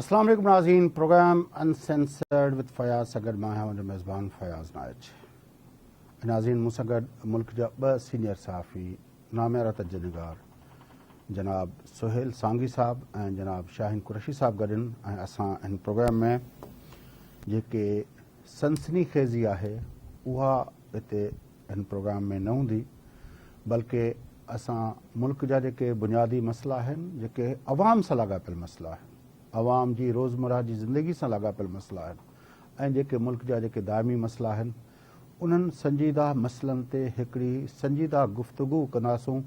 अस्सलाम वालेकुम नाज़रीन। प्रोग्राम अनसेंसर्ड विद फयाज़ सगड़ मां आहियां मुंहिंजो मेज़बान फयाज़ नाइच। नाज़रीन मूंसां गॾु मुल्क जा ॿ सीनियर सहाफ़ी नाम्यारा तजनिगार जनाब सुहेल सांगी साहब ऐं जनाब शाहीन कुरैशी साहब गॾु आहिनि ऐं असां हिन प्रोग्राम में जेके सनसनी खेज़ी आहे उहा हिते हिन प्रोग्राम में न हूंदी, बल्कि असां मुल्क जा जेके बुनियादी मसइला आहिनि, जेके अवाम सां लाॻापियल मसइला आहिनि, अवाम जी रोज़मर्रा जी ज़िंदगी सां लाॻापियल मसइला आहिनि ऐं जेके मुल्क जा जेके दाइमी मसइला आहिनि, उन्हनि संजीदा मसइलनि ते हिकिड़ी संजीदा गुफ़्तगू कंदासूं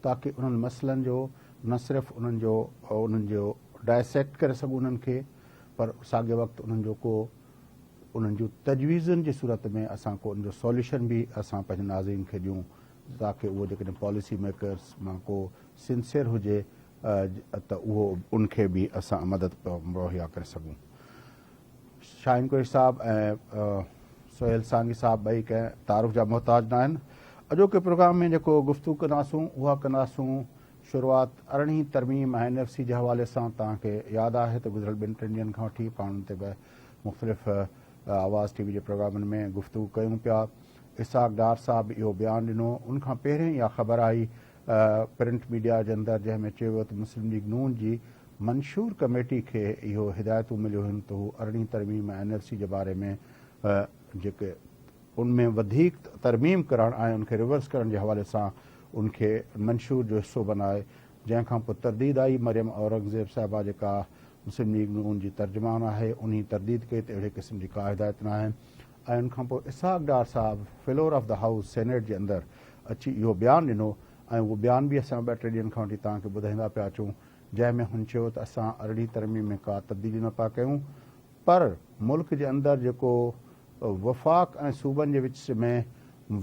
ताकी उन्हनि मसइलनि जो न सिर्फ़ु उन्हनि जो डायसेक्ट करे सघूं उन्हनि खे, पर साॻे वक़्तु उन्हनि जूं तजवीज़ुनि जी सूरत में असां को उनजो सॉल्यूशन बि असां पंहिंजे नाज़रीन खे ॾियूं ताकी उहो जेकॾहिं पॉलिसी मेकर्स मां को सिंसियर हुजे त उहो उनखे बि असां मदद मुहैया करे सघूं। शाहीन कुरैशी साहब ऐं सुहेल सांगी साहब ॿई कंहिं तारुफ़ जा मोहताज न आहिनि। अॼोके प्रोग्राम में जेको गुफ़्तगू कंदासूं उहा कंदासूं शुरूआति 18वीं तरमीम ऐं NFC जे हवाले सां। तव्हांखे यादि आहे त गुज़िरियल 2-3 ॾींहंनि खां वठी पाण ते बि मुख़्तलिफ़ आवाज़ TV जे प्रोग्रामनि में गुफ़्तगू कयूं पिया। इसाक़ डार साहब इहो बयानु ॾिनो, उनखां पहिरियों इहा ख़बर आई प्रिंट मीडिया जे अंदरि जंहिंमें चयो वियो त मुस्लिम लीग नून जी मंशूर कमेटी खे इहो हिदायतूं मिलियूं आहिनि त हू 18वीं तरमीम ऐं NFC जे बारे में जेके उनमें वधीक तरमीम करणु ऐं उनखे रिवर्स करण जे हवाले सां उनखे मंशूर जो हिसो बनाए। जंहिंखां पोइ तरदीद आई, मरियम औरंगज़ेब साहिबा जेका मुस्लिम लीग नून जी तर्जुमान आहे, उन तरदीद कई त अहिड़े क़िस्म जी का हिदायत न आहे ऐं उनखां पोइ इसाक़ डार साहब floor of the house senate जे अंदरि अची इहो बयानु ॾिनो ऐं उहो बयानु बि असां 2-3 ॾींहंनि खां वठी तव्हांखे ॿुधाईंदा पिया अचूं, जंहिंमें हुन चयो त असां 18वीं तरमीम में का तब्दीली न पिया कयूं, पर मुल्क जे अंदरि जेको वफ़ाक़ ऐं सूबनि जे विच में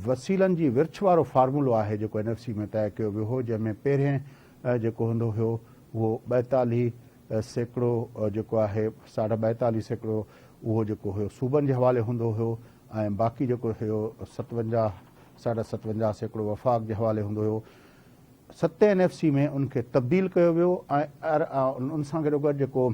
वसीलनि जी विर्छ वारो फार्मूलो आहे जेको NFC में तइ कयो वियो हो, जंहिंमें पहिरें जेको हूंदो हुयो उहो 42% जेको आहे 42.5% उहो जेको हुयो सूबनि जे हवाले हूंदो हुयो ऐं बाक़ी जेको हुयो 57.5% वफ़ाक़ जे हवाले हूंदो हुयो। 7 NFC में उनखे तब्दील कयो वियो ऐं उन सां गॾोगॾु जेको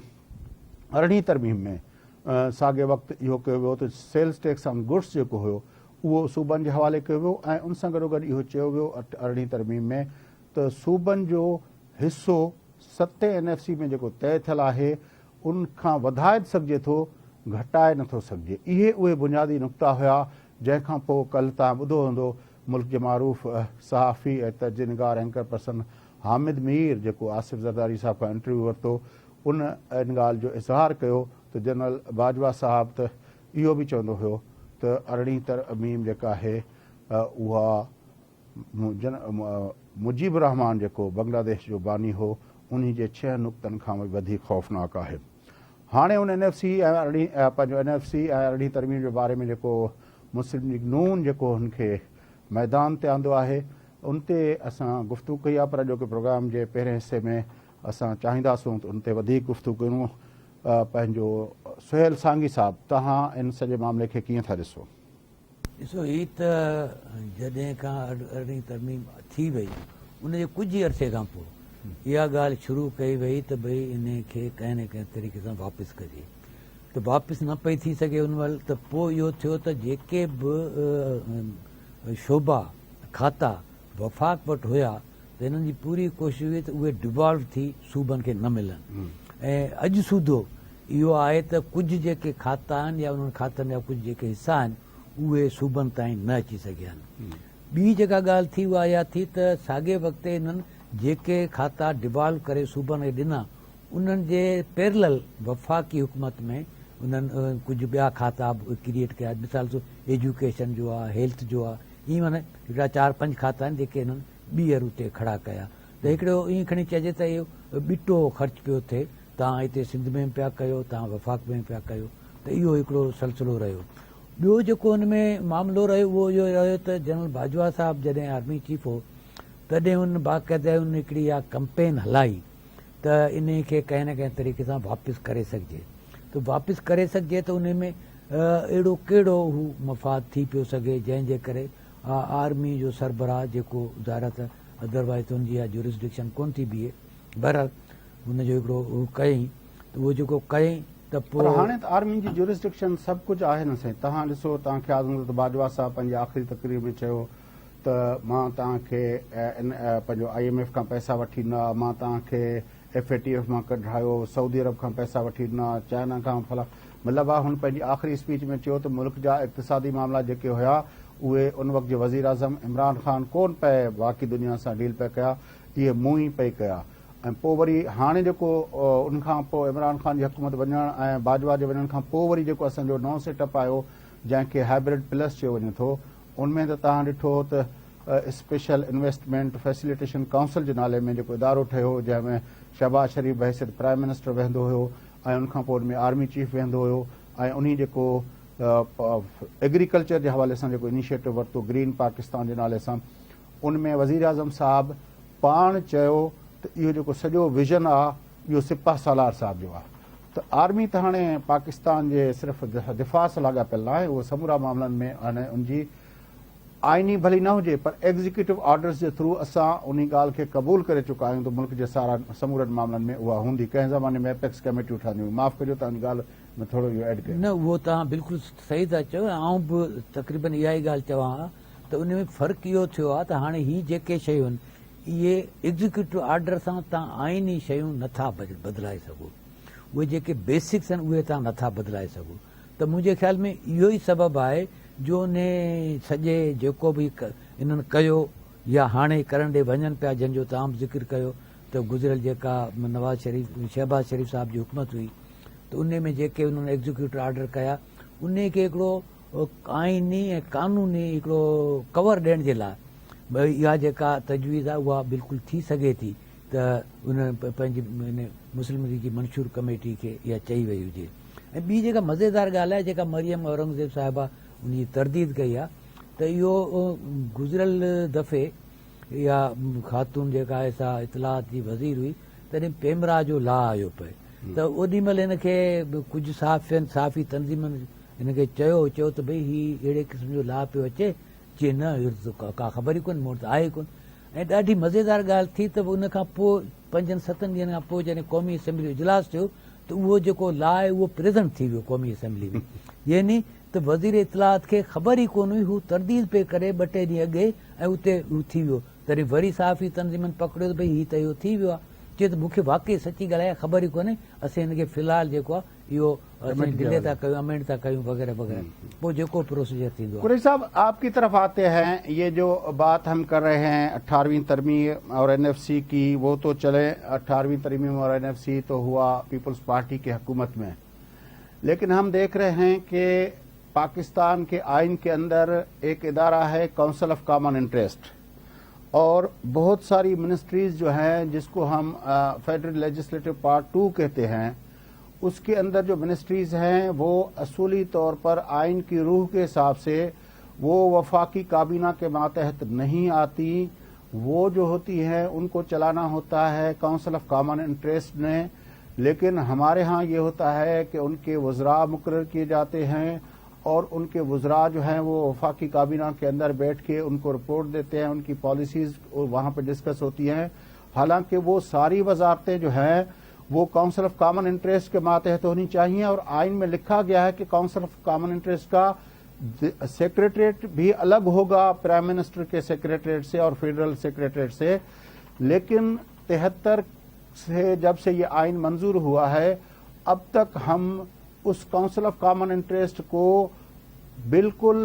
18वीं तरमीम में साॻे वक़्तु इहो कयो वियो त सेल्स टैक्स ऑन गुड्स जेको हुयो उहो सूबनि जे हवाले कयो वियो ऐं उन सां गॾोगॾु इहो चयो वियो 18वीं तरमीम में त सूबनि जो हिसो 7 NFC में जेको तइ थियल आहे उनखां वधाए सघिजे थो, घटाए नथो सघिजे। इहे उहे बुनियादी नुक़्ता हुया जंहिंखां पोइ कल्ह तव्हां ॿुधो हूंदो मुल्क जे मारूफ़ सहाफ़ी ऐं तजनिगार एंकर पर्सन हामिद मीर जेको आसिफ़ ज़रदारी साहब खां इंटरव्यू वरितो, उन इन ॻाल्हि जो इज़हार कयो त जनरल बाजवा साहब त इहो बि चवंदो हुयो त 18वीं तरमीम जेका आहे उहा मुजीबुर रहमान जेको बांग्लादेश जो बानी हो उन जे 6 नुक़्तनि खां वधीक ख़ौफ़नाक आहे। हाणे उन NFC ऐं पंहिंजो NFC ऐं 18वीं तरमीम जे बारे में जेको मुस्लिम लीग नून जेको हुनखे मैदान ते आंदो आहे उन ते असां गुफ़्तगू कई आहे, पर अॼोके प्रोग्राम जे पहिरें हिसे में असां चाहींदासूं त उन ते वधीक गुफ़्तगू कयूं। पंहिंजो सुहेल सांगी साहब, तव्हां इन सॼे मामले खे कीअं था ॾिसो? ॾिसो, हीअ त जॾहिं खां 18वीं तरमीम थी वई उनजे कुझु ई अरसे खां पोइ इहा ॻाल्हि शुरू कई वई त भई इन खे कंहिं न कंहिं तरीक़े सां वापसि कजे, त वापसि न पई थी सघे उन महिल त पोइ इहो थियो त जेके बि शोभा खाता वफ़ाक़ वटि हुया त हिननि जी पूरी कोशिशि हुई त उहे डिवॉल्व थी सूबनि खे न मिलनि ऐं अॼु सूधो इहो आहे त कुझु जेके खाता आहिनि या उन्हनि खातनि जा कुझु जेके हिसा आहिनि उहे सूबनि ताईं न अची सघिया आहिनि। ॿी जेका ॻाल्हि थी उहा इहा थी त साॻे वक़्तु हिननि जेके खाता डिवॉल्व करे सूबनि खे ॾिना उन्हनि जे पैरेलल वफ़ाक़ी हुकूमत में उन्हनि कुझु ॿिया खाता क्रिएट कया, मिसाल तौरु एजुकेशन जो आहे, हेल्थ जो आहे, ईअं माना हिकिड़ा 4-5 खाता आहिनि जेके हिननि ॿीहर उते खड़ा कया। त हिकिड़ो ईअं खणी चइजे त इहो ॿिटो ख़र्च पियो थिए, तव्हां हिते सिंध में पिया कयो, तव्हां वफ़ाक़ में पिया कयो, त इहो हिकिड़ो सिलसिलो रहियो। ॿियो जेको हुन में मामिलो रहियो उहो इहो रहियो त जनरल बाजवा साहब जॾहिं आर्मी चीफ हो तॾहिं हुन बाक़ाइदा हुन हिकिड़ी इहा कंपेन हलाई त इन खे कंहिं न कंहिं तरीक़े सां वापसि करे सघिजे, त वापसि करे सघिजे त उन में अहिड़ो कहिड़ो हू मफ़ाद थी पियो सघे जंहिंजे करे आर्मी जो सरबराह जेको ज़ाहिर त अदरवाइज़ हुनजी इहा जुरिसडिक्शन कोन थी बीहे, बहरहाल हुनजो हिकिड़ो हू कयईं त उहो जेको कयईं त पर पोइ हाणे त आर्मी जी ज्यूरिसडिक्शन सभु कुझु आहे न साईं। तव्हां ॾिसो, तव्हांखे आज़म त बाजवा साहब पंहिंजी आख़िरी तक़रीर में चयो त मां तव्हांखे पंहिंजो IMF खां पैसा वठी ॾिना, मां तव्हांखे FATF मां कढायो, सऊदी अरब खां पैसा वठी ॾिना, चाइना खां फला। मतिलबु आहे हुन पंहिंजी आख़िरी स्पीच में चयो त मुल्क जा इक़्तिसादी मामला जेके हुया उहे उन वक़्तु जे वज़ीर आज़म इमरान ख़ान कोन पिए बाक़ी दुनिया सां डील पिया कया, इहे मूं ई पई कया। ऐं पोइ वरी हाणे जेको उनखां पोइ इमरान ख़ान जी हुकूमत वञण ऐं बाजवा जे वञण खां पोइ वरी जेको असांजो नओं सेटअप आयो जंहिंखे हाइब्रिड प्लस चयो वञे थो, उनमें त तव्हां ॾिठो त स्पेशल इन्वेस्टमेंट फैसिलिटेशन काउंसिल जे नाले में जेको इदारो ठहियो जंहिंमें शहबाज शरीफ़ बहसियत प्राइम मिनिस्टर वेहंदो हुयो ऐं उनखां पोइ उनमें आर्मी चीफ वेहंदो हुयो ऐं उन्ही जेको एग्रीकल्चर जे हवाले सां जेको इनिशिएटिव वरितो ग्रीन पाकिस्तान जे नाले सां, उनमें वज़ीर आज़म साहब पाण चयो त इहो जेको सॼो विज़न आहे इहो सिपह सालार साहब जो आहे। त आर्मी त हाणे पाकिस्तान जे सिर्फ़ु दिफ़ा सां लाॻापियल न आहे, उहो समूरा मामलनि में हाणे उनजी आइनी भली न हुजे पर एग्ज़ीक्यूटिव ऑर्डर्स जे थ्रू असां उन ॻाल्हि खे क़बूल करे चुका आहियूं त मुल्क जे सारा समूरनि मामलनि में उहा हूंदी। कंहिं ज़माने में एपेक्स कमेटियूं ठहंदियूं। माफ़ कजो तव्हांजी ॻाल्हि में थोरो इहो एड कयो। न उहो तव्हां बिल्कुलु सही था चओ, ऐं बि तक़रीबन इहा ई ॻाल्हि चवां हा त उन में फ़र्क़ु इहो थियो आहे त हाणे ही जेके शयूं आहिनि इहे एग्ज़ीक्यूटिव ऑर्डर सां तव्हां आइनी शयूं नथा बदिलाए सघो। उहे जेके बेसिक्स आहिनि उहे तव्हां नथा बदिलाए सघो। त मुंहिंजे ख़्याल में इहो ई सबबु आहे जो ने सॼे जेको बि इन्हनि कयो या हाणे करण ॾे वञनि पिया, जंहिंजो तव्हां ज़िक्र कयो त गुज़िरियल जेका नवाज़ शरीफ़ शहबाज शरीफ़ साहब जी हुकूमत हुई त उन में जेके उन्हनि एग्ज़ीक्यूटिव ऑर्डर कया उन खे हिकिड़ो आइनी ऐं कानूनी हिकिड़ो कवर ॾियण जे लाइ भई इहा जेका तजवीज़ आहे उहा बिल्कुलु थी सघे थी त उन पंहिंजी मुस्लिम लीग जी मंशूर कमेटी खे इहा चई वई हुजे। ऐं ॿी जेका मज़ेदार ॻाल्हि आहे जेका मरियम औरंगज़ेब साहिबा उनजी तरदीद कई आहे त इहो गुज़िरियल दफ़े इहा ख़ातून जेका आहे सा इतलात जी वज़ीर हुई तॾहिं पेमरा जो ला आयो पए त ओॾी महिल हिन खे कुझु साफ़ी तंज़ीमनि हिन खे चयो त भई हीउ अहिड़े क़िस्म जो ला पियो अचे चए न का ख़बर ई कोन, मूं वटि आहे कोन। ऐं ॾाढी मज़ेदार ॻाल्हि थी त उन खां पोइ 5-7 ॾींहंनि खां पोइ जॾहिं क़ौमी असेंबली जो इजलास थियो त उहो जेको ला आहे उहो प्रेज़ेंट थी वियो क़ौमी असेंबली में। यानी त वज़ीर इतलात खे ख़बर ई कोन हुई, हू तरदीद पे करे 2-3 ॾींहं अॻे ऐं उते हू थी वियो। तॾहिं वरी साफ़ी तंज़ीमनि पकड़ियो त भई हीउ त इहो थी वियो आहे। चए त मूंखे वाक़ई सची ॻाल्हि आहे ख़बर ई कोन्हे, असीं हिन खे फ़िलहालु जेको आहे इहो डिले था कयूं, अमेंड था कयूं वग़ैरह वग़ैरह, पोइ जेको प्रोसीजर थींदो आहे। कुरैशी साहब आपकी तरफ आते हैं, ये जो बात हम कर रहे हैं 18वीं तरमीम और NFC की, वो तो चले 18वीं तरमीम और NFC तो हुआ पीपल्स पार्टी की हुकूमत में, लेकिन हम देख रहे हैं कि पाकिस्तान के आइन के अंदर एक इदारा है काउंसिल ऑफ कॉमन इंटरेस्ट और बहुत सारी मिनिस्ट्रीज जो हैं जिसको हम फेडरल लेजिस्लेटिव पार्ट 2 कहते हैं, उसके अंदर जो मिनिस्ट्रीज हैं वो असूली तौर पर आइन की रूह के हिसाब से वो वफाकी काबीना के मातहत नहीं आती। वो जो होती हैं उनको चलाना होता है काउंसिल ऑफ कॉमन इंटरेस्ट ने, लेकिन हमारे यहाँ ये होता है कि उनके वज़रा मुकर्रर किए जाते हैं और उनके वज़रा जो हैं वो वफाकी काबीना के अंदर बैठ के उनको रिपोर्ट देते हैं, उनकी पॉलिसीज वहाँ पर डिस्कस होती हैं। हालांकि वो सारी वजारतें जो हैं वो काउंसिल ऑफ कॉमन इंटरेस्ट के मातहत होनी चाहिए और आइन में लिखा गया है कि काउंसिल ऑफ कॉमन इंटरेस्ट का सेक्रेटरीट भी अलग होगा प्राइम मिनिस्टर के सेक्रेटरीट से और फेडरल सेक्रेटरीट से। लेकिन 73 से जब से ये आइन मंजूर हुआ है अब तक हम उस काउंसिल ऑफ कॉमन इंटरेस्ट को बिल्कुल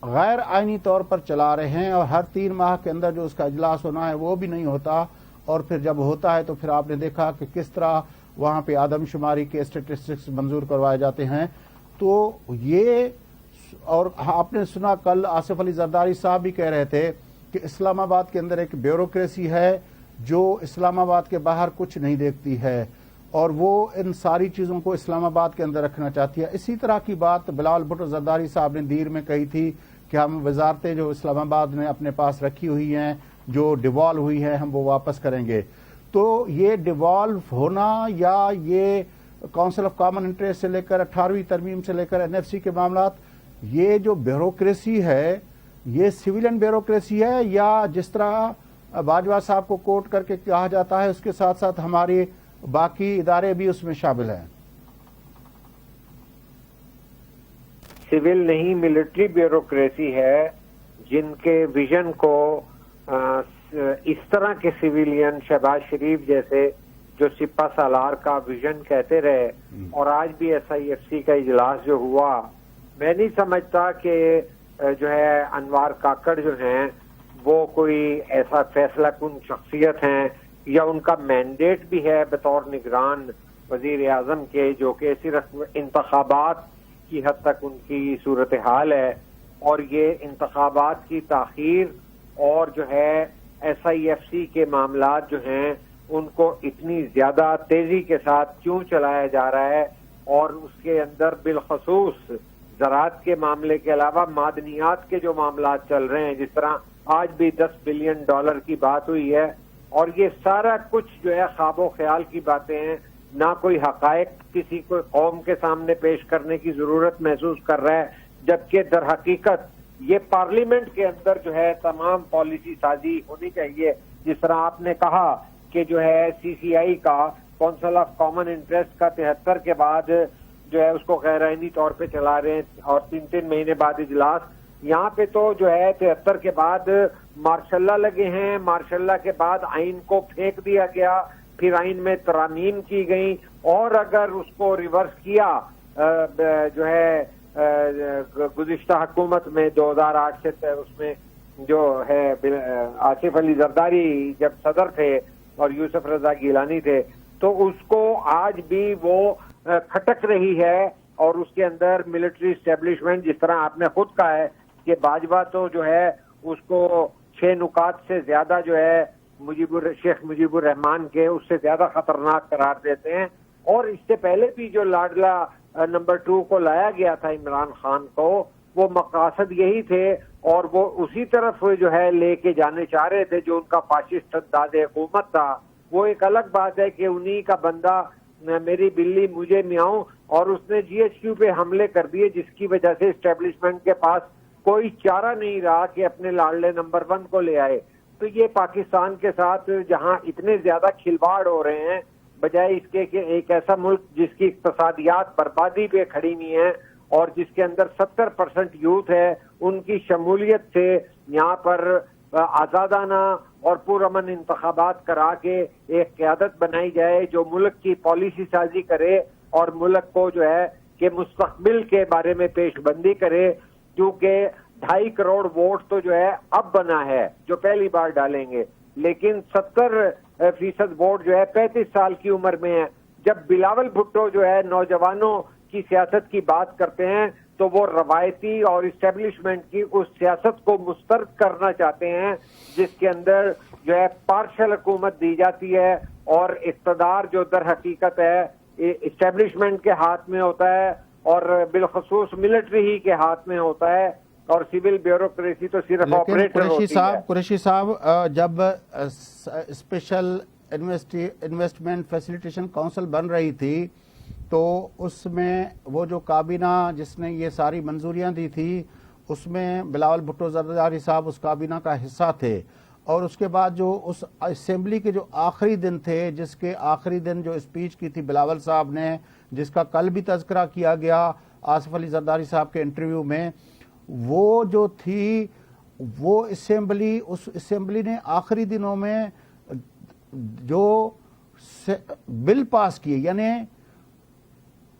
गैर आइनी तौर पर चला रहे हैं और हर 3 माह के अंदर जो उसका इजलास होना है वो भी नहीं होता, और फिर जब होता है तो फिर आपने देखा कि किस तरह वहां पे आदमशुमारी के स्टेटिस्टिक्स मंजूर करवाए जाते हैं। तो ये, और आपने सुना कल आसिफ अली जरदारी साहब भी कह रहे थे कि इस्लामाबाद के अंदर एक ब्यूरोक्रेसी है जो इस्लामाबाद के बाहर कुछ नहीं देखती है और वो इन सारी चीज़ों को इस्लामाबाद के अंदर रखना चाहती है। इसी तरह की बात बिलावल भुट्टो जरदारी साहब ने दीर में कही थी कि हम वजारतें जो इस्लामाबाद ने अपने पास रखी हुई हैं, जो डिवॉल्व हुई हैं, हम वो वापस करेंगे। तो ये डिवॉल्व होना या ये काउंसिल ऑफ कॉमन इंटरेस्ट से लेकर 18वीं तरमीम से लेकर NFC के मामलात, ये जो ब्यूरोक्रेसी है ये सिविलियन ब्यूरोक्रेसी है या जिस तरह बाजवा साहब को कोट करके कहा जाता है उसके साथ साथ हमारे बाकी इदारे भी उसमें शामिल हैं? سول نہیں ملٹری بیوروکریسی ہے جن کے ویژن کو اس طرح کے سویلین شہباز شریف جیسے جو سپہ سالار کا ویژن کہتے رہے، اور آج بھی SIFC کا اجلاس جو ہوا، میں نہیں سمجھتا کہ جو ہے انوار کاکڑ جو ہیں وہ کوئی ایسا فیصلہ کن شخصیت ہیں، یا ان کا مینڈیٹ بھی ہے بطور نگران وزیر اعظم کے، جو کہ صرف انتخابات کی حد تک ان کی صورتحال ہے، اور یہ انتخابات کی تاخیر اور جو ہے SIFC کے معاملات جو ہیں ان کو اتنی زیادہ تیزی کے ساتھ کیوں چلایا جا رہا ہے، اور اس کے اندر بالخصوص زراعت کے معاملے کے علاوہ معدنیات کے جو معاملات چل رہے ہیں، جس طرح آج بھی $10 بلین کی بات ہوئی ہے، اور یہ سارا کچھ جو ہے خواب و خیال کی باتیں ہیں، نہ کوئی حقائق کسی کو قوم کے سامنے پیش کرنے کی ضرورت محسوس کر رہا ہے، جبکہ در حقیقت یہ پارلیمنٹ کے اندر جو ہے تمام پالیسی سازی ہونی چاہیے. جس طرح آپ نے کہا کہ جو ہے CCI کا کونسل آف کامن انٹرسٹ کا 73 کے بعد جو ہے اس کو غیر آئینی طور پہ چلا رہے ہیں، اور 3 مہینے بعد اجلاس. یہاں پہ تو جو ہے 73 کے بعد مارشاء اللہ لگے ہیں، مارشاء اللہ کے بعد آئین کو پھینک دیا گیا، پھر آئین میں ترامیم کی گئیں، اور اگر اس کو ریورس کیا جو ہے گزشتہ حکومت میں 2008 سے اس میں جو ہے آصف علی زرداری جب صدر تھے اور یوسف رضا گیلانی تھے، تو اس کو آج بھی وہ کھٹک رہی ہے، اور اس کے اندر ملٹری اسٹیبلشمنٹ، جس طرح آپ نے خود کہا ہے کہ باجوہ تو جو ہے اس کو 6 نکات سے زیادہ جو ہے شیخ مجیب الرحمان کے اس سے زیادہ خطرناک قرار دیتے ہیں. اور اس سے پہلے بھی جو لاڈلا نمبر 2 کو لایا گیا تھا عمران خان کو، وہ مقاصد یہی تھے، اور وہ اسی طرف جو ہے لے کے جانے چاہ رہے تھے جو ان کا فاشسٹ انداز حکومت تھا. وہ ایک الگ بات ہے کہ انہی کا بندہ میری بلی مجھے میاؤں، اور اس نے GHQ پہ حملے کر دیے، جس کی وجہ سے اسٹیبلشمنٹ کے پاس کوئی چارہ نہیں رہا کہ اپنے لاڈلے نمبر 1 کو لے آئے. تو یہ پاکستان کے ساتھ جہاں اتنے زیادہ کھلواڑ ہو رہے ہیں، بجائے اس کے کہ ایک ایسا ملک جس کی اقتصادیات بربادی پہ کھڑی نہیں ہے، اور جس کے اندر 70% یوتھ ہے، ان کی شمولیت سے یہاں پر آزادانہ اور پرامن انتخابات کرا کے ایک قیادت بنائی جائے جو ملک کی پالیسی سازی کرے، اور ملک کو جو ہے کہ مستقبل کے بارے میں پیش بندی کرے. کیونکہ 2.5 کروڑ ووٹ تو جو ہے اب بنا ہے جو پہلی بار ڈالیں گے، لیکن 70% ووٹ جو ہے 35 سال کی عمر میں ہے. جب بلاول بھٹو جو ہے نوجوانوں کی سیاست کی بات کرتے ہیں تو وہ روایتی اور اسٹیبلشمنٹ کی اس سیاست کو مسترد کرنا چاہتے ہیں جس کے اندر جو ہے پارشل حکومت دی جاتی ہے، اور اقتدار جو در حقیقت ہے اسٹیبلشمنٹ کے ہاتھ میں ہوتا ہے، اور بالخصوص ملٹری ہی کے ہاتھ میں ہوتا ہے، اور سول بیوروکریسی تو صرف آپریٹر ہوتی ہے. قریشی صاحب، جب اسپیشل انویسٹمنٹ فیسیلیٹیشن کونسل بن رہی تھی تو اس میں وہ جو کابینہ جس نے یہ ساری منظوریاں دی تھی، اس میں بلاول بھٹو زرداری صاحب اس کابینہ کا حصہ تھے. اور اس کے بعد جو اس اسمبلی کے جو آخری دن تھے، جس کے آخری دن جو اسپیچ کی تھی بلاول صاحب نے، جس کا کل بھی تذکرہ کیا گیا آصف علی زرداری صاحب کے انٹرویو میں، وہ جو تھی وہ اس اسمبلی نے آخری دنوں میں جو بل پاس کیے، یعنی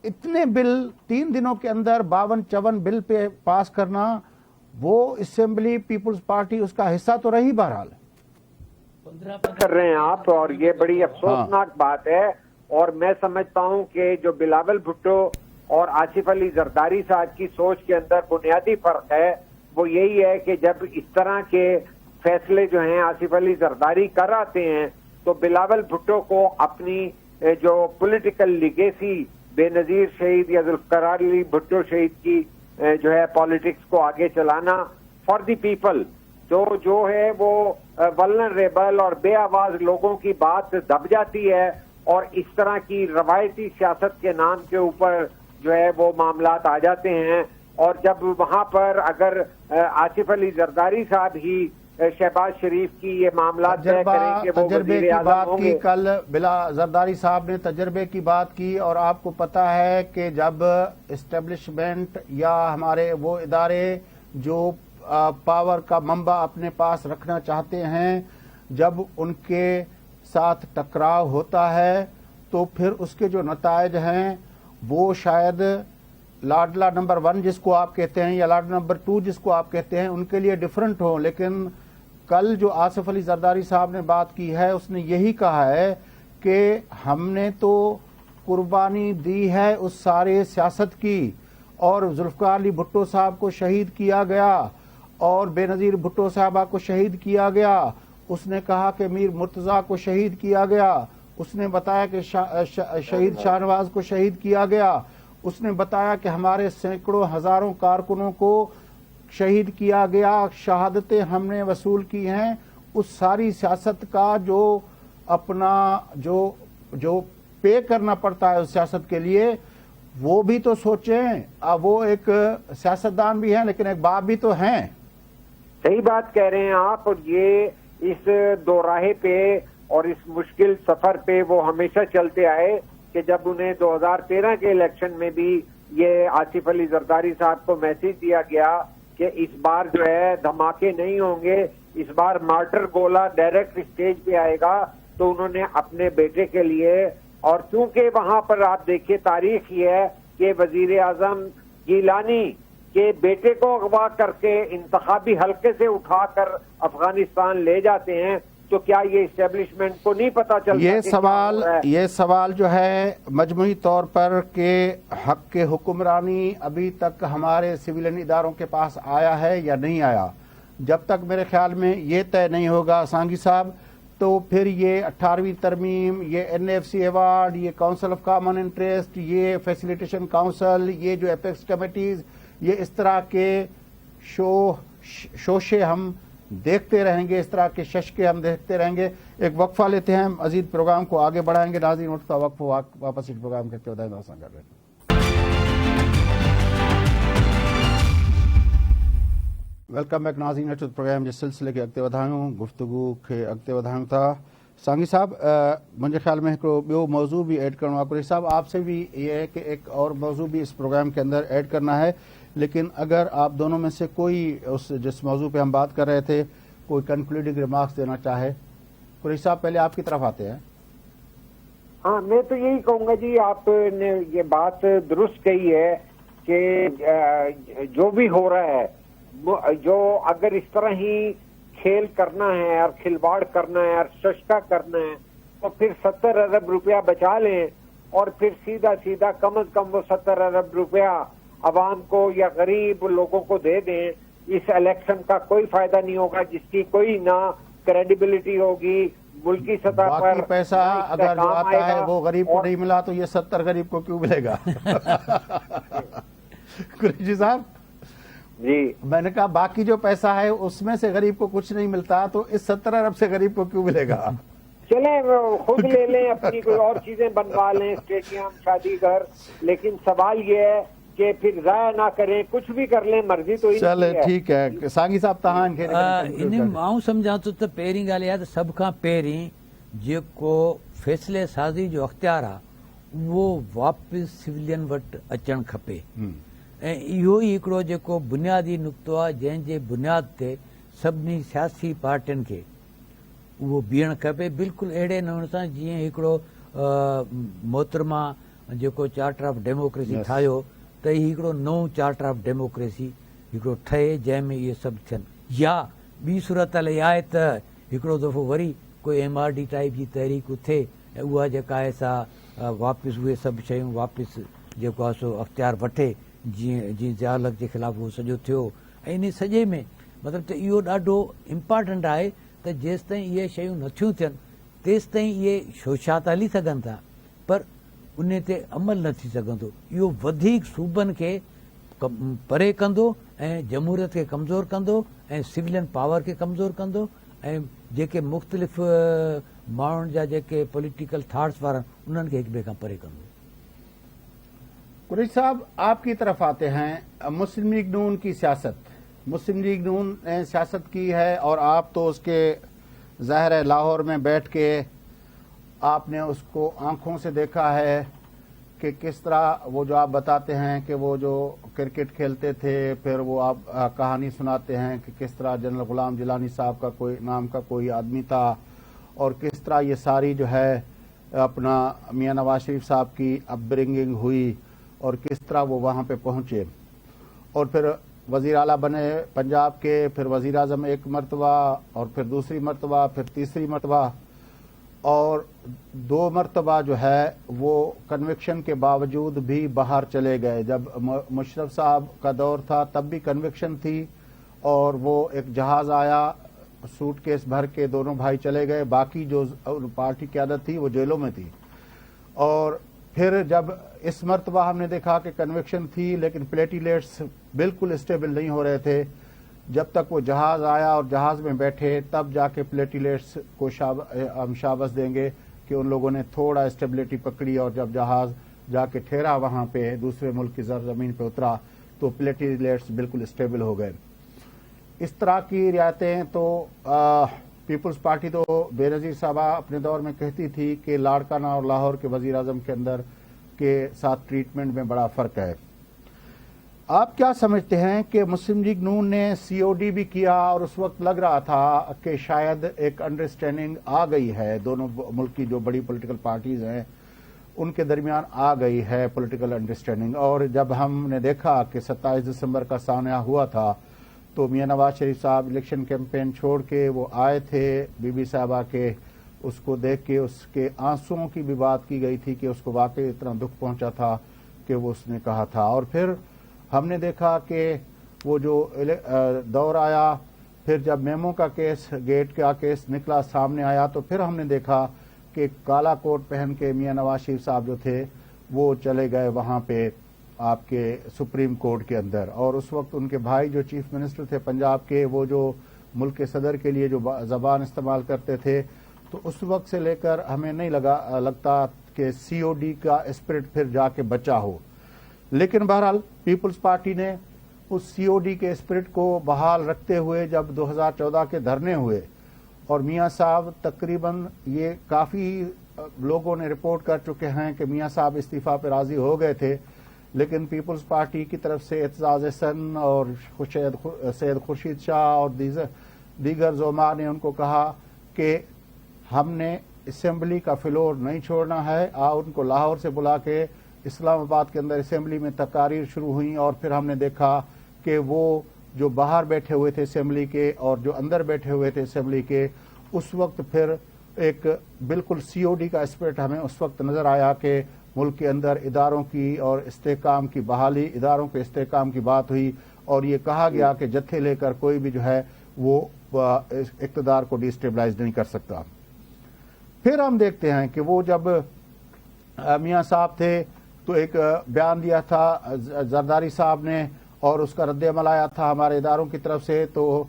اتنے بل 3 دنوں کے اندر 52-54 بل پہ پاس کرنا، وہ اسمبلی پیپلز پارٹی اس کا حصہ تو رہی. بہرحال کر رہے ہیں آپ، اور یہ بڑی افسوسناک بات ہے. اور میں سمجھتا ہوں کہ جو بلاول بھٹو اور آصف علی زرداری صاحب کی سوچ کے اندر بنیادی فرق ہے، وہ یہی ہے کہ جب اس طرح کے فیصلے جو ہیں آصف علی زرداری کر آتے ہیں تو بلاول بھٹو کو اپنی جو پولیٹیکل لیگیسی بے نظیر شہید یا ذوالفقار علی بھٹو شہید کی جو ہے پالیٹکس کو آگے چلانا فار دی پیپل، جو ہے وہ ولنریبل اور بے آواز لوگوں کی بات دب جاتی ہے، اور اس طرح کی روایتی سیاست کے نام کے اوپر جو ہے وہ معاملات آ جاتے ہیں. اور جب وہاں پر اگر آصف علی زرداری صاحب ہی शहबाज शरीफ की ये मामला तय करें कि वो तजर्बे वजीर की आज़म बात की। होंगे। कल बिला जरदारी साहब ने तजर्बे की बात की, और आपको पता है कि जब इस्टेब्लिशमेंट या हमारे वो इदारे जो पावर का मंबा अपने पास रखना चाहते हैं, जब उनके साथ टकराव होता है तो फिर उसके जो नतायज हैं वो शायद लाडला नंबर 1 जिसको आप कहते हैं या लाडला नंबर 2 जिसको आप कहते हैं उनके लिए डिफरेंट हो। लेकिन कल जो आसिफ अली जरदारी साहब ने बात की है उसने यही कहा है कि हमने तो कुर्बानी दी है उस सारे सियासत की, और जुल्फकार अली भुट्टो साहब को शहीद किया गया और बेनज़ीर भुट्टो साहबा को शहीद किया गया। उसने कहा कि मीर मुर्तज़ा को शहीद किया गया। उसने बताया कि शहीद शाहनवाज को शहीद किया गया। उसने बताया कि हमारे सैकड़ों हजारों कारकुनों को शहीद किया गया, शहादतें हमने वसूल की हैं। उस सारी सियासत का जो अपना जो पे करना पड़ता है उस सियासत के लिए, वो भी तो सोचें। वो एक सियासतदान भी हैं लेकिन एक बाप भी तो हैं। सही बात कह रहे हैं आप, और ये इस दोराहे पे और इस मुश्किल सफर पे वो हमेशा चलते आए कि जब उन्हें 2013 के इलेक्शन में भी ये आसिफ अली जरदारी साहब को मैसेज दिया गया कि इस बार जो है धमाके नहीं होंगे, इस बार मार्टर गोला डायरेक्ट स्टेज पे आएगा, तो उन्होंने अपने बेटे के लिए, और चूंकि वहां पर आप देखिए तारीख ये है कि वजीर आजम गिलानी के बेटे को अगवा करके इंतखाबी हल्के से उठाकर अफगानिस्तान ले जाते हैं, तो क्या ये इस्टेब्लिशमेंट को नहीं पता चलता? ये सवाल जो है मजमूई तौर पर के हक के हुक्मरानी अभी तक हमारे सिविलियन इदारों के पास आया है या नहीं आया, जब तक मेरे ख्याल में ये तय नहीं होगा सांगी साहब, तो फिर ये 18वीं तरमीम, ये NFC अवार्ड, ये काउंसिल ऑफ कॉमन इंटरेस्ट, ये फैसिलिटेशन काउंसिल, ये जो एपेक्स कमेटीज, ये इस तरह के शोशे हम देखते रहेंगे, इस तरह के शशके हम देखते रहेंगे। एक वक्फा लेते हैं, मजीद प्रोग्राम को आगे बढ़ाएंगे। नाज़रीन उठता वक्फा वापस इस प्रोग्राम करते हुए कर रहे हैं। वेलकम बैक नाज़रीन अचुत प्रोग्राम जे सिलसिले के अॻिते वधायूं, गुफ्तगू खे अॻिते वधायूं था। सांगी साहब, मुझे ख्याल में हिकिड़ो ॿियो मौजू भी ऐड करणो आहे। कुरैशी साहब, आपसे भी ये है कि एक और मौजू भी इस प्रोग्राम के अंदर ऐड करना है, लेकिन अगर आप दोनों में से कोई उस जिस मौजू पे हम बात कर रहे थे कोई कंक्लूडिंग रिमार्क्स देना चाहे। कुरैशी साहब, पहले आपकी तरफ आते हैं। हाँ, मैं तो यही कहूंगा जी, आपने ये बात दुरुस्त कही है कि जो भी हो रहा है, जो अगर इस तरह ही खेल करना है और खिलवाड़ करना है और शशका करना है, तो फिर 70 अरब रुपया बचा लें और फिर सीधा सीधा कम अज कम वो 70 अरब रुपया अवाम को या गरीब लोगों को दे दें। इस इलेक्शन का कोई फायदा नहीं होगा, जिसकी कोई ना क्रेडिबिलिटी होगी मुल्की सतह पर। पैसा अगर जो आता है वो गरीब को नहीं मिला, तो ये 70 गरीब को क्यों मिलेगा? कुरैशी साहब जी, मैंने कहा बाकी जो पैसा है उसमें से गरीब को कुछ नहीं मिलता, तो इस 70 अरब से गरीब को क्यों मिलेगा? चले खुद ले लें, अपनी कोई और चीजें बनवा लें, स्टेडियम, शादी घर, लेकिन सवाल ये है कि फिर जाया ना करें, कुछ भी कर लें, मर्जी तो चले ठीक है। सांगी साहब तहां खे इन आऊं सम्झां थो त पहिरीं ॻाल्हि इहा त सभ खां पहिरीं जेको फ़ैसिले साज़ी जो अख़्तियार आहे उहो वापसि सिविलियन वटि अचणु खपे, ऐं इहो ई हिकिड़ो जेको बुनियादी नुक़्तो आहे जंहिंजे बुनियाद ते सभिनी सियासी पार्टियुनि खे उहो बीहणु खपे, बिल्कुलु अहिड़े नमूने सां जीअं हिकिड़ो मोहतरमा जेको चार्टर ऑफ डेमोक्रेसी ठाहियो, त ही हिकिड़ो नओं चार्टर ऑफ डेमोक्रेसी हिकिड़ो ठहे जंहिंमें इहे सभु थियनि। या ॿी सूरत हल इहा आहे त हिकिड़ो दफ़ो वरी कोई MRD टाइप जी तहरीक उथे ऐं उहा जेका आहे सा वापसि उहे सभु शयूं वापसि जेको आहे सो अख़्तियार वठे, जीअं ज़ियाउल जे ख़िलाफ़ु उहो सॼो थियो। ऐं इन सॼे में मतिलबु त इहो ॾाढो इम्पॉर्टेंट आहे त जेसि ताईं इहे शयूं नथियूं थियनि तेसि ताईं इहे शोशा त हली सघनि था, पर उन ते अमल न थी सघंदो। इहो वधीक सूबनि खे परे कंदो ऐं जमहूरियत खे कमज़ोर कंदो ऐं सिविलियन पावर खे कमज़ोर कंदो, ऐं जेके मुख़्तलिफ़ माण्हुनि जा जेके पॉलिटिकल थॉट्स वारा उन्हनि खे हिक ॿिए खां परे कंदो। कुरैशी साहब, आपकी तरफ आते हैं। मुस्लिम लीग नून की सियासत مسلم لیگ نون نے سیاست کی ہے اور آپ تو اس کے ظاہر ہے لاہور میں بیٹھ کے آپ نے اس کو آنکھوں سے دیکھا ہے کہ کس طرح وہ جو آپ بتاتے ہیں کہ وہ جو کرکٹ کھیلتے تھے، پھر وہ آپ کہانی سناتے ہیں کہ کس طرح جنرل غلام جیلانی صاحب کا کوئی نام کا کوئی آدمی تھا اور کس طرح یہ ساری جو ہے اپنا میاں نواز شریف صاحب کی اپ برنگنگ ہوئی اور کس طرح وہ وہاں پہ پہنچے اور پھر وزیر اعلیٰ بنے پنجاب کے، پھر وزیر اعظم ایک مرتبہ اور پھر دوسری مرتبہ، پھر تیسری مرتبہ اور 2 مرتبہ جو ہے وہ کنوکشن کے باوجود بھی باہر چلے گئے۔ جب مشرف صاحب کا دور تھا تب بھی کنوکشن تھی اور وہ ایک جہاز آیا، سوٹ کیس بھر کے دونوں بھائی چلے گئے، باقی جو پارٹی قیادت تھی وہ جیلوں میں تھی۔ اور پھر جب اس مرتبہ ہم نے دیکھا کہ کنوکشن تھی لیکن پلیٹیلیٹس بالکل اسٹیبل نہیں ہو رہے تھے، جب تک وہ جہاز آیا اور جہاز میں بیٹھے تب جا کے پلیٹیلیٹس کو ہم شاباش دیں گے کہ ان لوگوں نے تھوڑا اسٹیبلٹی پکڑی اور جب جہاز جا کے ٹھہرا وہاں پہ دوسرے ملک کی زمین پہ اترا تو پلیٹیلیٹس بالکل اسٹیبل ہو گئے۔ اس طرح کی رعایتیں تو پیپلز پارٹی تو بے نظیر صاحبہ اپنے دور میں کہتی تھی کہ لاڑکانہ اور لاہور کے وزیر اعظم کے اندر کے ساتھ ٹریٹمنٹ میں بڑا فرق ہے۔ آپ کیا سمجھتے ہیں کہ مسلم لیگ نون نے سی او ڈی بھی کیا اور اس وقت لگ رہا تھا کہ شاید ایک انڈرسٹینڈنگ آ گئی ہے، دونوں ملک کی جو بڑی پولیٹیکل پارٹیز ہیں ان کے درمیان آ گئی ہے پولیٹیکل انڈرسٹینڈنگ، اور جب ہم نے دیکھا کہ 27 دسمبر کا سانحہ ہوا تھا تو میاں نواز شریف صاحب الیکشن کیمپین چھوڑ کے وہ آئے تھے بی بی صاحبہ کے، اس کو دیکھ کے اس کے آنسوؤں کی بھی بات کی گئی تھی کہ اس کو واقعی اتنا دکھ پہنچا تھا کہ وہ اس نے کہا تھا۔ اور پھر ہم نے دیکھا کہ وہ جو دور آیا، پھر جب میمو کا کیس، گیٹ کا کیس نکلا سامنے آیا تو پھر ہم نے دیکھا کہ کالا کوٹ پہن کے میاں نواز شریف صاحب جو تھے وہ چلے گئے وہاں پہ آپ کے سپریم کورٹ کے اندر، اور اس وقت ان کے بھائی جو چیف منسٹر تھے پنجاب کے، وہ جو ملک کے صدر کے لیے جو زبان استعمال کرتے تھے، تو اس وقت سے لے کر ہمیں نہیں لگتا کہ سی او ڈی کا اسپرٹ پھر جا کے بچا ہو۔ لیکن بہرحال پیپلز پارٹی نے اس سی او ڈی کے اسپرٹ کو بحال رکھتے ہوئے جب 2014 کے دھرنے ہوئے اور میاں صاحب تقریباً یہ کافی لوگوں نے رپورٹ کر چکے ہیں کہ میاں صاحب استعفیٰ پہ راضی ہو گئے تھے، لیکن پیپلز پارٹی کی طرف سے اعتزاز احسن اور سید خورشید شاہ اور دیگر زعماء نے ان کو کہا کہ ہم نے اسمبلی کا فلور نہیں چھوڑنا ہے، ان کو لاہور سے بلا کے اسلام آباد کے اندر اسمبلی میں تقاریر شروع ہوئیں، اور پھر ہم نے دیکھا کہ وہ جو باہر بیٹھے ہوئے تھے اسمبلی کے اور جو اندر بیٹھے ہوئے تھے اسمبلی کے، اس وقت پھر ایک بالکل سی او ڈی کا اسپرٹ ہمیں اس وقت نظر آیا کہ ملک کے اندر اداروں کی اور استحکام کی بحالی، اداروں کے استحکام کی بات ہوئی اور یہ کہا گیا کہ جتھے لے کر کوئی بھی جو ہے وہ اقتدار کو ڈی اسٹیبلائز نہیں کر سکتا۔ پھر ہم دیکھتے ہیں کہ وہ جب میاں صاحب تھے تو ایک بیان دیا تھا زرداری صاحب نے اور اس کا رد عمل آیا تھا ہمارے اداروں کی طرف سے، تو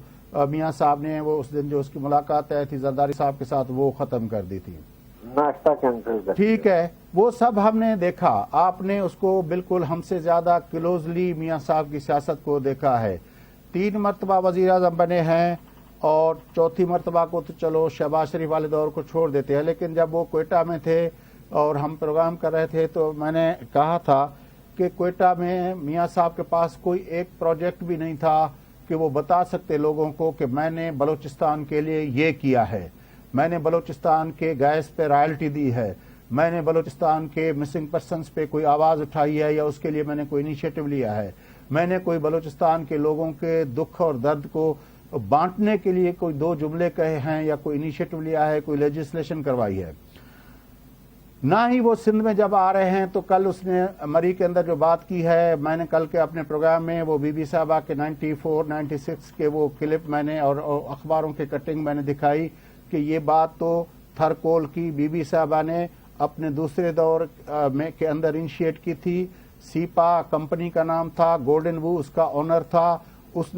میاں صاحب نے وہ اس دن جو اس کی ملاقات طے تھی زرداری صاحب کے ساتھ وہ ختم کر دی تھی، ناشتہ کینسل کر، ٹھیک ہے، وہ سب ہم نے دیکھا۔ آپ نے اس کو بالکل ہم سے زیادہ کلوزلی میاں صاحب کی سیاست کو دیکھا ہے، 3 مرتبہ وزیر اعظم بنے ہیں اور 4تھی مرتبہ کو تو چلو شہباز شریف والے دور کو چھوڑ دیتے ہیں، لیکن جب وہ کوئٹہ میں تھے اور ہم پروگرام کر رہے تھے تو میں نے کہا تھا کہ کوئٹہ میں میاں صاحب کے پاس کوئی ایک پروجیکٹ بھی نہیں تھا کہ وہ بتا سکتے لوگوں کو کہ میں نے بلوچستان کے لیے یہ کیا ہے، میں نے بلوچستان کے گیس پہ رائلٹی دی ہے، میں نے بلوچستان کے مسنگ پرسنز پہ کوئی آواز اٹھائی ہے یا اس کے لیے میں نے کوئی انیشیٹو لیا ہے، میں نے کوئی بلوچستان کے لوگوں کے دکھ اور درد کو بانٹنے کے لیے کوئی 2 جملے کہے ہیں یا کوئی انیشیٹو لیا ہے، کوئی لیجسلیشن کروائی ہے۔ نہ ہی وہ سندھ میں جب آ رہے ہیں تو کل اس نے مری کے اندر جو بات کی ہے، میں نے کل کے اپنے پروگرام میں وہ بی بی صاحبہ کے 94 96 کے وہ کلپ میں نے اور اخباروں کے کٹنگ میں نے دکھائی کہ یہ بات تو تھرکول کی بی بی صاحبہ نے اپنے دوسرے دور میں کے اندر انیشیٹ کی تھی، سیپا کمپنی کا نام تھا، گولڈن وو اس کا آنر تھا، اس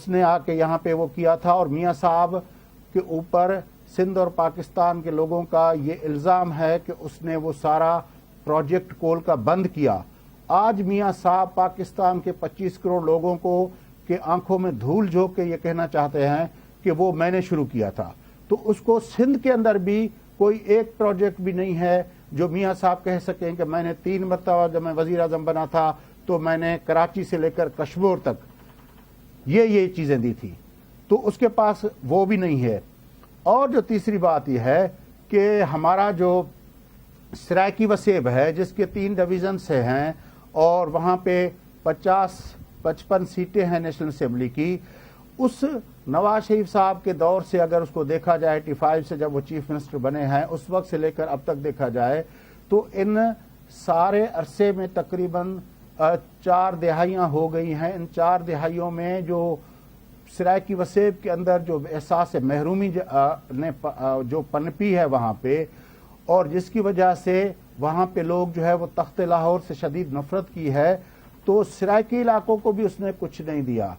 نے آ کے یہاں پہ وہ کیا تھا، اور میاں صاحب کے اوپر سندھ اور پاکستان کے لوگوں کا یہ الزام ہے کہ اس نے وہ سارا پروجیکٹ کول کا بند کیا۔ آج میاں صاحب پاکستان کے 25 کروڑ لوگوں کو کہ آنکھوں میں دھول جھونک کے یہ کہنا چاہتے ہیں کہ وہ میں نے شروع کیا تھا. تو اس کو سندھ کے اندر بھی کوئی ایک پروجیکٹ بھی نہیں ہے جو میاں صاحب کہہ سکیں کہ میں نے 3 مرتبہ جب میں وزیر اعظم بنا تھا تو میں نے کراچی سے لے کر کشمیر تک یہ چیزیں دی تھی. تو اس کے پاس وہ بھی نہیں ہے. اور جو تیسری بات یہ ہے کہ ہمارا جو سرائکی وسیب ہے جس کے 3 ڈویژن سے ہیں اور وہاں پہ 50-55 سیٹیں ہیں نیشنل اسمبلی کی، اس نواز شریف صاحب کے دور سے اگر اس کو دیکھا جائے 85 سے جب وہ چیف منسٹر بنے ہیں اس وقت سے لے کر اب تک دیکھا جائے تو ان سارے عرصے میں تقریباً 4 دہائیاں ہو گئی ہیں. ان 4 دہائیوں میں جو سرائکی وسیب کے اندر جو احساس محرومی نے جو پنپی ہے وہاں پہ، اور جس کی وجہ سے وہاں پہ لوگ جو ہے وہ تخت لاہور سے شدید نفرت کی ہے، تو سرائکی علاقوں کو بھی اس نے کچھ نہیں دیا.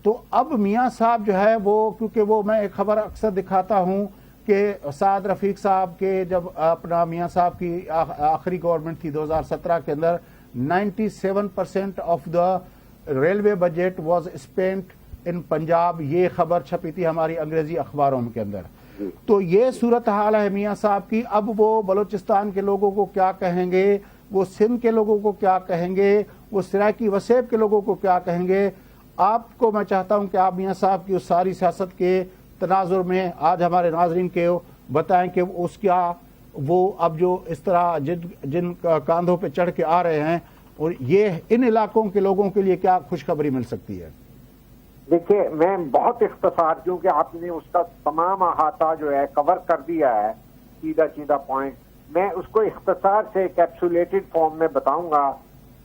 تو اب میاں صاحب جو ہے وہ، کیونکہ وہ میں ایک خبر اکثر دکھاتا ہوں کہ سعد رفیق صاحب کے جب اپنا میاں صاحب کی آخری گورنمنٹ تھی 2017 کے اندر 97% of the railway budget was spent in Punjab, یہ خبر چھپی تھی ہماری انگریزی اخباروں کے اندر. تو یہ صورتحال ہے میاں صاحب کی. اب وہ بلوچستان کے لوگوں کو کیا کہیں گے، وہ سندھ کے لوگوں کو کیا کہیں گے، وہ سرائکی وسیب کے لوگوں کو کیا کہیں گے. آپ کو میں چاہتا ہوں کہ آپ میاں صاحب کی اس ساری سیاست کے تناظر میں آج ہمارے ناظرین کے بتائیں کہ اس کیا وہ اب جو اس طرح جن کاندھوں پہ چڑھ کے آ رہے ہیں، اور یہ ان علاقوں کے لوگوں کے لیے کیا خوشخبری مل سکتی ہے. دیکھیے میں بہت اختصار، کیونکہ آپ نے اس کا تمام احاطہ جو ہے کور کر دیا ہے، سیدھا پوائنٹ، میں اس کو اختصار سے کیپسولیٹڈ فارم میں بتاؤں گا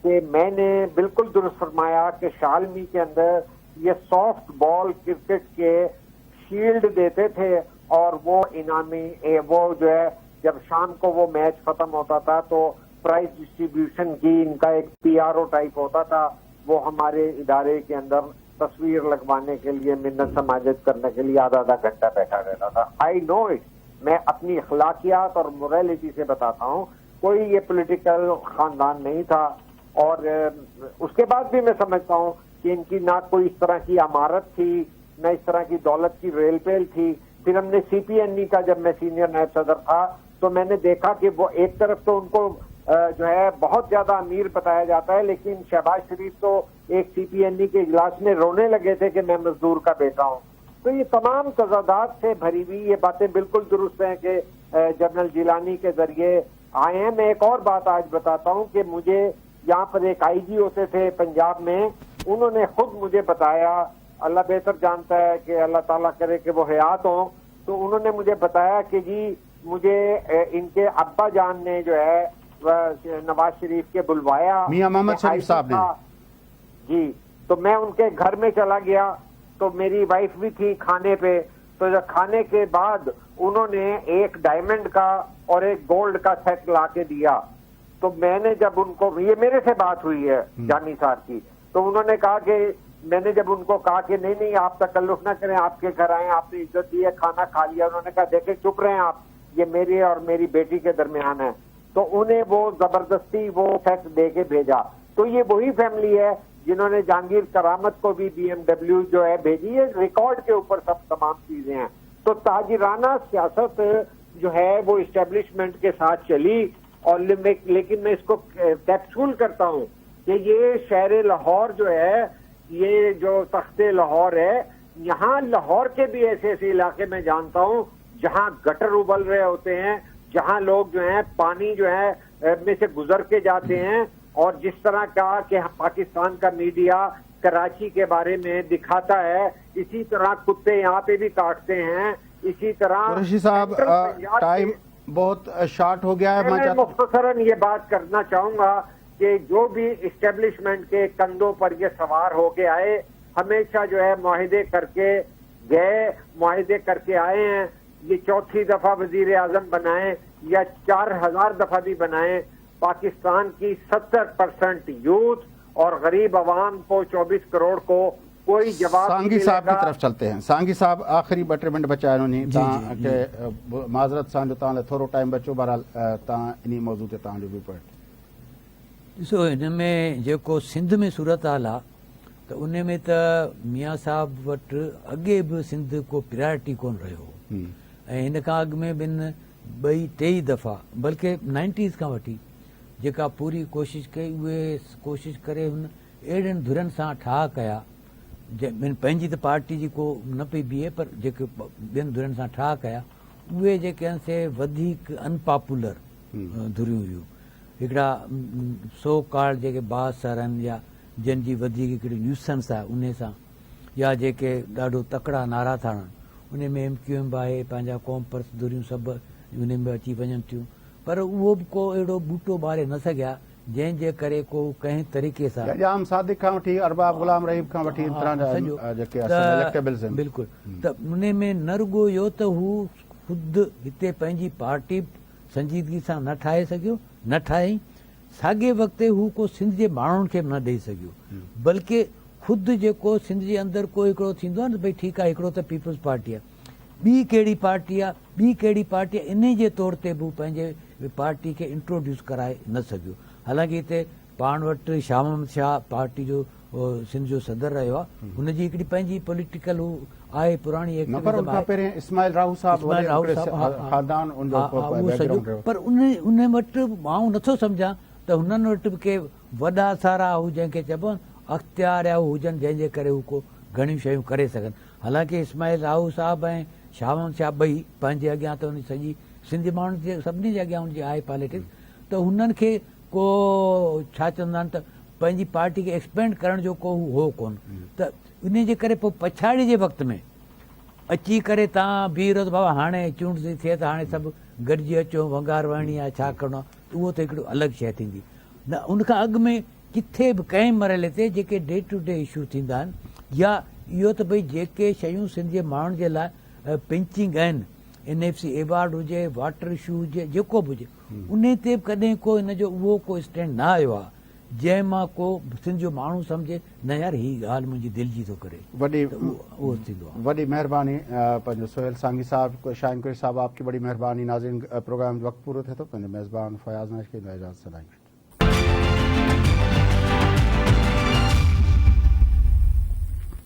کہ میں نے بالکل درست فرمایا کہ شالمی کے اندر یہ سافٹ بال کرکٹ کے شیلڈ دیتے تھے اور وہ انعامی وہ جو ہے جب شام کو وہ میچ ختم ہوتا تھا تو پرائز ڈسٹریبیوشن کی ان کا ایک PRO ٹائپ ہوتا تھا، وہ ہمارے ادارے کے اندر تصویر لگوانے کے لیے منت سماجت کرنے کے لیے آدھا گھنٹہ بیٹھا رہتا تھا. آئی نو اٹ، میں اپنی اخلاقیات اور موریلٹی سے بتاتا ہوں، کوئی یہ پولیٹیکل خاندان نہیں تھا. اور اس کے بعد بھی میں سمجھتا ہوں کہ ان کی نہ کوئی اس طرح کی عمارت تھی، نہ اس طرح کی دولت کی ریل پیل تھی. پھر ہم نے CPNE کا جب میں سینئر نائب صدر تھا تو میں نے دیکھا کہ وہ ایک طرف تو ان کو جو ہے بہت زیادہ امیر بتایا جاتا ہے، لیکن شہباز شریف تو ایک CPNE کے اجلاس میں رونے لگے تھے کہ میں مزدور کا بیٹا ہوں. تو یہ تمام تضادات سے بھری ہوئی یہ باتیں بالکل درست ہیں کہ جنرل جیلانی کے ذریعے آئے ہیں. میں ایک اور بات آج بتاتا ہوں کہ مجھے یہاں پر ایک IG ہوتے تھے پنجاب میں، انہوں نے خود مجھے بتایا، اللہ بہتر جانتا ہے کہ اللہ تعالیٰ کرے کہ وہ حیات ہوں، تو انہوں نے مجھے بتایا کہ جی مجھے ان کے ابا جان نے جو ہے نواز شریف کے بلوایا، میاں محمد شریف صاحب نے، جی. تو میں ان کے گھر میں چلا گیا تو میری وائف بھی تھی کھانے پہ. تو جب کھانے کے بعد انہوں نے ایک ڈائمنڈ کا اور ایک گولڈ کا سیٹ لا کے دیا. تو میں نے جب ان کو، یہ میرے سے بات ہوئی ہے جانی صاحب کی، تو انہوں نے کہا کہ میں نے جب ان کو کہا کہ نہیں آپ تکلف نہ کریں، آپ کے گھر آئے، آپ نے عزت دی ہے، کھانا کھا لیا. انہوں نے کہا دیکھیں چپ رہے ہیں آپ، یہ میری اور میری بیٹی کے درمیان ہے. تو انہیں وہ زبردستی وہ سیٹ دے کے بھیجا. تو یہ وہی فیملی ہے جنہوں نے جہانگیر کرامت کو بھی BMW جو ہے بھیجی ہے. ریکارڈ کے اوپر سب تمام چیزیں ہیں. تو تاجرانہ سیاست جو ہے وہ اسٹیبلشمنٹ کے ساتھ چلی. اور لیکن میں اس کو کیپسول کرتا ہوں کہ یہ شہر لاہور جو ہے، یہ جو تخت لاہور ہے، یہاں لاہور کے بھی ایسے علاقے میں جانتا ہوں جہاں گٹر ابل رہے ہوتے ہیں، جہاں لوگ جو ہیں پانی جو ہے میں سے گزر کے جاتے ہیں. اور جس طرح کا کہ پاکستان کا میڈیا کراچی کے بارے میں دکھاتا ہے، اسی طرح کتے یہاں پہ بھی کاٹتے ہیں. اسی طرح قریشی صاحب ٹائم بہت شارٹ ہو گیا ہے. میں مختصراً یہ بات کرنا چاہوں گا کہ جو بھی اسٹیبلشمنٹ کے کندھوں پر یہ سوار ہو کے آئے، ہمیشہ جو ہے معاہدے کر کے گئے، معاہدے کر کے آئے ہیں. یہ 4تھی دفعہ وزیر اعظم بنائیں یا 4000 دفعہ بھی بنائیں، پاکستان کی 70% یوتھ اور غریب عوام کو 24 کروڑ کو کوئی جواب سانگی صاحب کی طرف چلتے ہیں. سانگی صاحب آخری 2 منٹ بچا انہوں نے کہ معذرت سان جو تاں تھوڑو ٹائم بچو، بہرحال تاں انہی موضوع تے تاں جو بھی پوائنٹ. ॾिसो हिन में जेको सिंध में सूरत हाल आहे त त उन में त मियां साहब वटि अॻे बि सिंध को प्रायोरिटी कोन रहियो हो ऐं हिन खां अॻु में ॿिनि ॿई टेई दफ़ा बल्कि 90s खां वठी जेका पूरी कोशिशि कई उहे कोशिशि करे हुन अहिड़नि धुरनि सां ठाह कया पंहिंजी त पार्टी जी को न पई बीहे पर जेके ॿियनि धुरनि सां ठाह कया उहे जेके आहिनि से वधीक अनपॉपुलर धुरियूं हुयूं हिकिड़ा सो कार्ड जेके बासर आहिनि या जंहिंजी वधीक हिकिड़ी न्यूसेंस आहे उन सां या जेके ॾाढो तकड़ा नारा था हणनि उन में MQM बि आहे पंहिंजा कॉम्पर्स धुरियूं सभु उन में अची वञनि थियूं पर उहो बि को अहिड़ो बूटो ॿारे न सघिया जंहिंजे करे को कंहिं तरीक़े सां जाम सादिक खां वठी अरबाब गुलाम रहीब खां वठी बिल्कुलु त उन में न रुॻो इहो त हू ख़ुदि हिते पंहिंजी पार्टी संजीदगी सां न ठाहे सघियो न ठाही साॻे वक़्तु हू को सिंध जे माण्हुनि खे बि न ॾेई सघियो बल्कि ख़ुदि जेको सिंध जे अंदरि को हिकिड़ो थींदो आहे न भई ठीकु आहे हिकिड़ो त पीपल्स पार्टी आहे ॿी कहिड़ी पार्टी आहे इन जे तौर ते बि पंहिंजे पार्टी खे इंट्रोड्यूस कराए न सघियो हालांकि हिते पाण वटि शाह मोहम्मद शाह पार्टी जो सिंध जो सदर रहियो आहे हुनजी हिकिड़ी पंहिंजी पॉलिटिकल हू आहे पुराणी पर उन वटि मां नथो सम्झां त हुननि वटि बि के वॾा सारा हू जंहिंखे चइबो आहे अख़्तियार या हुजनि जंहिंजे करे हू को घणियूं शयूं करे सघनि हालांकि इस्माइल राहू साहब ऐं शाह मोहम्मद शाह ॿई पंहिंजे अॻियां त हुन सॼी सिंधी माण्हुनि जे सभिनी जे अॻियां हुनजी आहे पॉलिटिक्स त हुननि खे को छा चवंदा आहिनि त पंहिंजी पार्टी खे एक्सपेंड करण जो को हो कोन त इन जे करे पोइ पछाड़ी जे वक़्त में अची करे तव्हां बीह रहो त बाबा हाणे चूंड थी थिए त हाणे सभु गॾिजी अचो वंगार वहिणी आहे छा करिणो आहे उहो त हिकिड़ो अलॻि शइ थींदी न उनखां अॻु में किथे बि कंहिं मरहले ते जेके डे टू डे इशू थींदा आहिनि या इहो त भई जेके शयूं सिंध जे माण्हुनि जे लाइ पिंचिंग आहिनि NFC एवार्ड हुजे वाटर इशू हुजे जेको बि हुजे उन ते बि कॾहिं को हिन जो उहो को स्टैंड न आयो आहे जंहिं मां को सिंध जो माण्हू सम्झे न यार हीअ ॻाल्हि मुंहिंजी दिलि जी थो करे उहो थींदो आहे वॾी महिरबानी पंहिंजो सोहेल सांगी साहब शाहिन कुरैशी साहब आपकी बड़ी मेहरबानी नाज़रीन प्रोग्राम वक़्तु पूरो थिए थो पंहिंजे मेज़बान फयाज़ नाश खे इजाज़त सलाही